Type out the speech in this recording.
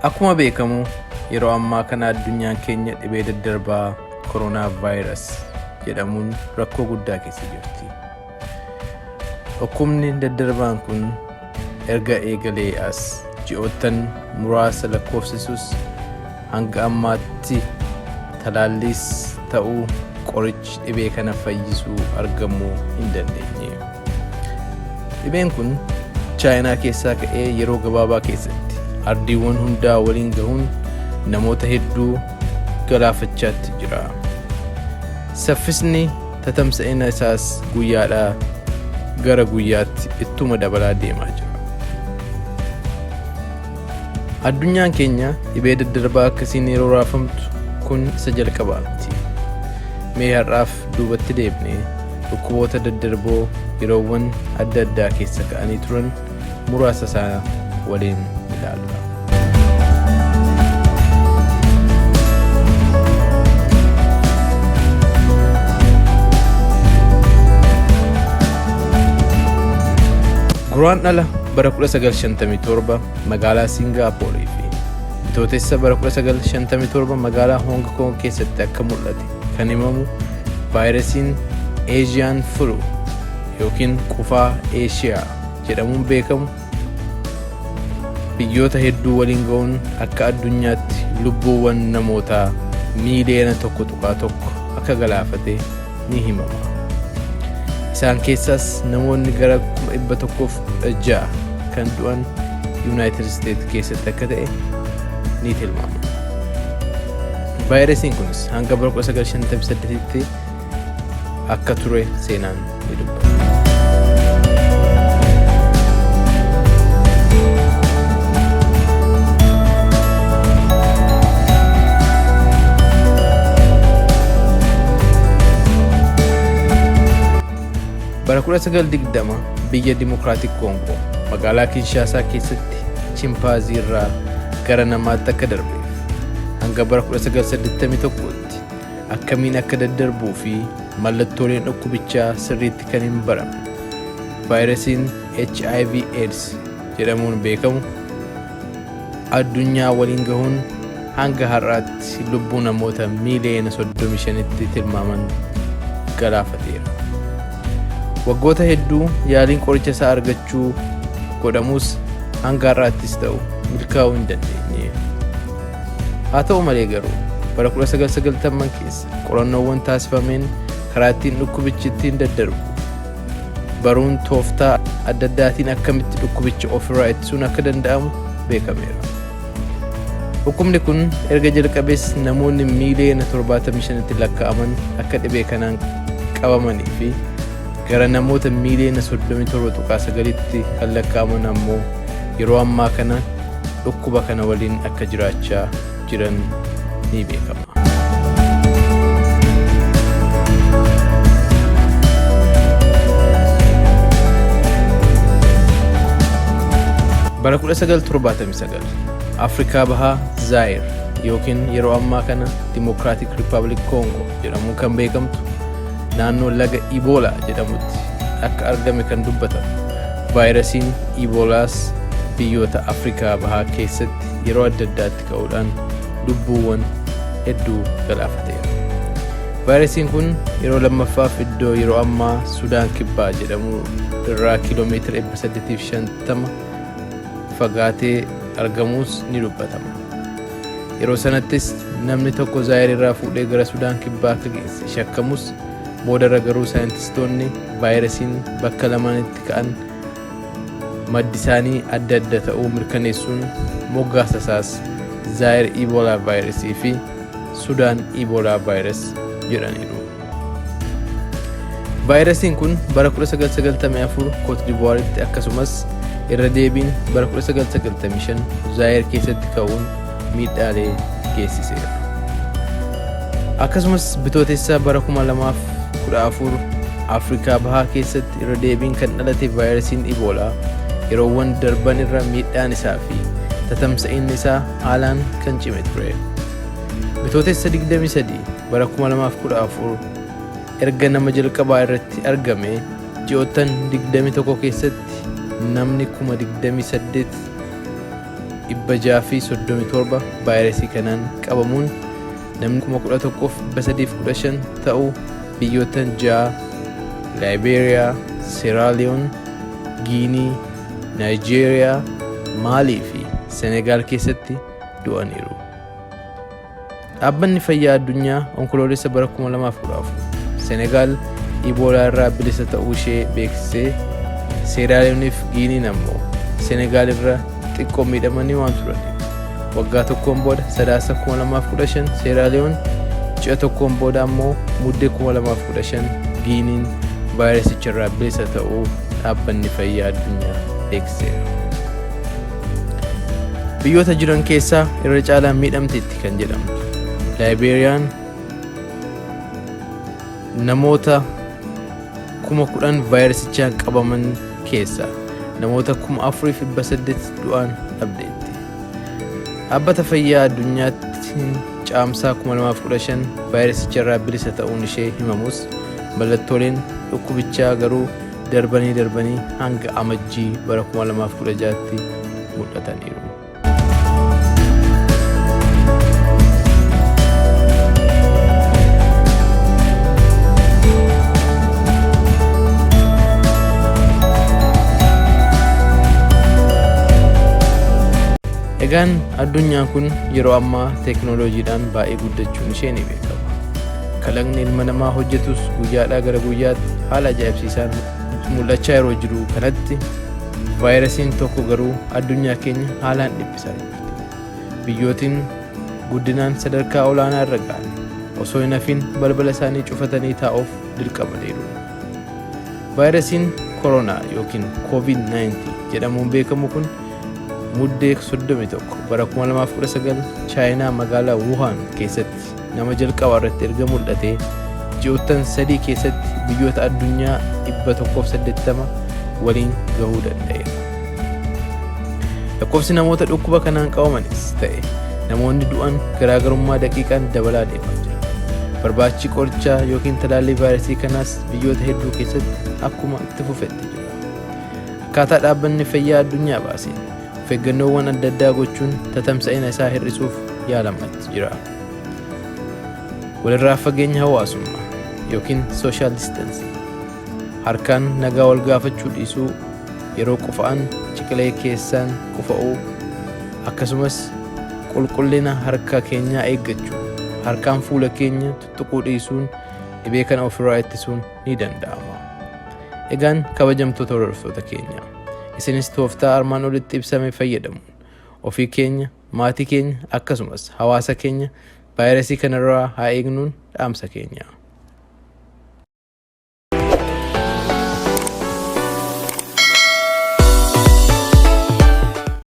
Akkuma beekamu yeroo ammaa kana addunyaan keenya dhibee daddarbaa koronaavirus jedhamuun rakkoo guddaa keessa jirti. Dhukkubni daddarbaan kun erga eegalee as ji'oottan muraasa lakkoofsisus hanga ammaatti talaalliis ta'uu qorichi dhibee kana fayyisuu argamuu hin dandeenye. Dhibeen kun chaayinaa keessaa ka'ee yeroo gabaabaa keessatti ardiiwwan hundaa waliin gahuun namoota hedduu galaafachaatti jira. Saffisni tatamsa'ina isaas guyyaadhaa gara guyyaatti ittuma dabalaa deemaa jira. Addunyaan keenya dhibee daddarbaa akkasiin yeroo raafamtu kun isa jalqabaa miti. Mee har'aaf duubatti deebnee dhukkuboota daddarboo yeroowwan adda addaa keessa ka'anii turan muraasa isaa waliin ilaalla. Guraandhala bara 1957 magaalaa Singaaporii fi bitootessa bara 1957 magaalaa Hong Kong keessatti akka mul'ate kan himamu vaayirasiin Asian flu yookiin qufaa Eeshiyaa jedhamuun beekamu biyyoota hedduu waliin ga'uun akka addunyaatti lubbuuwwan namootaa miiliyoona 1.1 akka galaafate ni himama. Isaan keessaas namoonni gara 116 kan du'an United States keessatti akka ta'e ni tilmaama. Vaayirasiin kunis hanga bara 1958tti akka ture seenaan ni dubbata. Bara 1920 biyya Dimokiraatik Koongoo magaalaa Kinshaasaa keessatti chimpaazii irraa gara namaatti akka darbeef hanga bara 1981tti akkamiin akka daddarbuu fi mallattooleen dhukkubichaa sirriitti kan hin baramne vaayirasiin HIV/AIDS jedhamuun beekamu addunyaa waliin gahuun hanga har'aatti lubbuu namoota miiliyoona 35tti tilmaaman galaafateera. Waggoota hedduu yaaliin qoricha isaa argachuu godhamus hanga har'aattis ta'u milkaa'uu hin dandeenye. Haa ta'u malee garuu bara 1990 keessa qorannoowwan taasifameen karaa ittiin dhukkubichi ittiin daddarbu baruun tooftaa adda addaatiin akkamitti dhukkubicha ofirraa ittisuun akka danda'amu beekameera. Dhukkubni kun erga jalqabees namoonni miiliyoona 75tti lakkaa'aman akka dhibee kanaan qabamanii fi gara namoota miiliyoona 37.9tti kan lakkaa'aman ammoo yeroo ammaa kana dhukkuba kana waliin akka jiraachaa jiran ni beekama. Bara 1979 Afrikaa Bahaa Zaayir yookiin yeroo ammaa kana Democratic Republic Congo jedhamuun kan beekamtu naannoo laga Ebola jedhamutti akka argame kan dubbatamu. Vaayirasiin Ebolaas biyyoota Afrikaa Bahaa keessatti yeroo adda addaatti ka'uudhaan lubbuuwwan hedduu galaafateera. Vaayirasiin kun yeroo lammaffaaf iddoo yeroo ammaa Sudaan Kibbaa jedhamu irraa kiiloomeetira 850 fagaatee argamuus ni dubbatama. Yeroo sanattis namni tokko Zaayir irraa fuudhee gara Sudaan Kibbaa akka geesse shakkamus boodarra garuu saayintistoonni vaayirasiin bakka lamaanitti ka'an maddi isaanii adda adda ta'uu mirkaneessuun moggaasa isaas Zaayir Ebola vaayirasii fi Sudaan Ebola vaayirus jedhaniiru. Vaayirasiin kun bara 1994 Cote d'Ivoire'tti akkasumas irra deebiin bara 1995 Zaayir keessatti ka'uun miidhaalee geessiseera. Akkasumas bitootessa bara 2014 Afrikaa Bahaa keessatti irra deebiin kan dhalate vaayirasiin Ebola yeroowwan darban irra miidhaan isaa fi tatamsa'inni isaa haalaan kan cime ture. Bitootessa 23 bara 2014 erga nama jalqabaa irratti argame ji'oottan 21 keessatti namni 28 637 vaayiresii kanaan qabamuun namni 11,315 ta'uu biyyoota 6 Liberia, Sierra Leone, Guinea, Nigeria, Mali fi Senegal keessatti du'aniiru. Dhaabbanni fayyaa addunyaa onkoloolessa bara 2014 Senegal Ebola irraa bilisa ta'uu ishee beeksisee Sierra Leone fi Guinea ammoo Senegal irraa xiqqoo miidhamanii waan turaniif waggaa tokkoon booda sadaasa 2015 Sierra Leone ji'a tokkoon booda ammoo muddee 2015 Guinea vaayirasicha irraa bilisa ta'uu dhaabbanni fayyaa addunyaa beeksiseera. Biyyoota jiran keessaa irra caalaan miidhamteetti kan jedhamtu Liberiyaan namoota 10,000 vaayirasichaan qabaman keessaa namoota 4,800 du'an dhabdeetti. Dhaabbata fayyaa addunyaatti caamsaa 2015 vaayirasicha irraa bilisa ta'uun ishee himamus mallattooleen dhukkubichaa garuu darbanii hanga amajjii bara 2016tti mul'ataniiru. Egaan addunyaan kun yeroo ammaa teeknooloojiidhaan baay'ee guddachuun ishee ni beekama. Kalaqni ilma namaa hojjetus guyyaadhaa gara guyyaatti haala ajaa'ibsiisaan mul'achaa yeroo jiru kanatti vaayirasiin tokko garuu addunyaa keenya haalaan dhiphisaa jirti. Biyyootiin guddinaan sadarkaa olaanaa irra ga'an osoo hin hafin balbala isaanii cufatanii taa'uuf dirqamaniiru. Vaayirasiin koronaa yookiin COVID-19 jedhamuun beekamu kun muddee 31 bara 2019 chaayinaa magaalaa Wuhan keessatti nama jalqabaa irratti erga mul'atee ji'oottan 3 keessatti biyyoota addunyaa 180 waliin gahuu danda'eera. Lakkoofsi namoota dhukkuba kanaan qabamanis ta'e namoonni du'an garaagarummaa daqiiqaan dabalaa deemaa jira. Barbaachi qorichaa yookiin talaallii vaayirasii kanaas biyyoota hedduu keessatti akkuma itti fufetti jira. Akkaataa dhaabbanni fayyaa addunyaa baaseen of eeggannoowwan adda addaa gochuun tatamsa'ina isaa hir'isuuf yaalamaa jira. Walirraa fageenya hawaasummaa yookiin social distancing, harkaan nagaa wal gaafachuu dhiisuu, yeroo qufa'an ciqilee keessaan qufa'uu, akkasumas qulqullina harka keenyaa eeggachuu, harkaan fuula keenya tuttuquu dhiisuun dhibee kana ofirraa ittisuun ni danda'ama. Egaan kabajamtoota hordoftoota keenya, isinis tooftaa armaan olitti ibsame fayyadamuun ofii keenya, maatii keenya akkasumas hawaasa keenya vaayirasii kanarraa haa eegnuun dhaamsa keenya.